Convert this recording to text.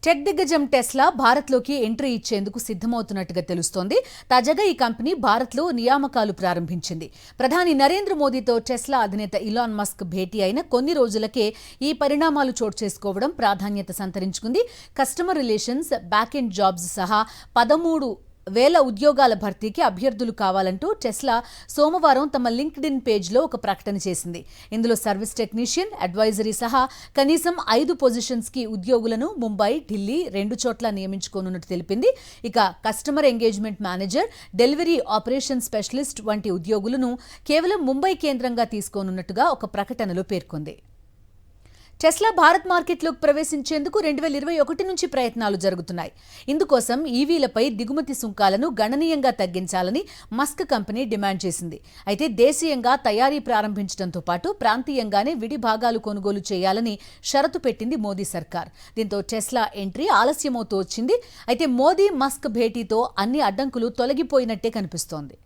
Tech దిగ్గజం Tesla భారత్లోకి entry ఇచ్చేందుకు సిద్ధమవుతున్నట్టుగా తెలుస్తోంది. తాజాగా ఈ కంపెనీ భారత్లో నియామకాలు ప్రారంభించింది. ప్రధాని నరేంద్ర మోదీతో టెస్లా అధినేత ఇలాన్ మస్క్ భేటీ అయిన కొన్ని రోజులకే ఈ పరిణామాలు చోటు చేసుకోవడం ప్రాధాన్యత సంతరించుకుంది. Customer relations, back end jobs సహా 13,000 ఉద్యోగాల భర్తీకి అభ్యర్థులు కావాలంటూ టెస్లా సోమవారం తమ లింక్డ్ఇన్ పేజ్లో ఒక ప్రకటన చేసింది. ఇందులో సర్వీస్ టెక్నీషియన్, అడ్వైజరీ సహా కనీసం 5 పొజిషన్స్కి ఉద్యోగులను ముంబై, ఢిల్లీ 2 చోట్ల నియమించుకోనున్నట్టు తెలిపింది. ఇక customer engagement manager, delivery operation specialist వంటి ఉద్యోగులను కేవలం ముంబై కేంద్రంగా తీసుకోనున్నట్టుగా ఒక ప్రకటనలో పేర్కొంది. టెస్లా భారత్ మార్కెట్లోకి ప్రవేశించేందుకు 2021 నుంచి ప్రయత్నాలు జరుగుతున్నాయి. ఇందుకోసం ఈవీలపై దిగుమతి సుంకాలను గణనీయంగా తగ్గించాలని మస్క్ కంపెనీ డిమాండ్ చేసింది. అయితే దేశీయంగా తయారీ ప్రారంభించడంతో పాటు ప్రాంతీయంగానే విడి భాగాలు కొనుగోలు చేయాలని షరతు పెట్టింది మోదీ సర్కార్. దీంతో టెస్లా ఎంట్రీ ఆలస్యమవుతూ వచ్చింది. అయితే మోదీ, మస్క్ భేటీతో అన్ని అడ్డంకులు తొలగిపోయినట్టే కనిపిస్తోంది.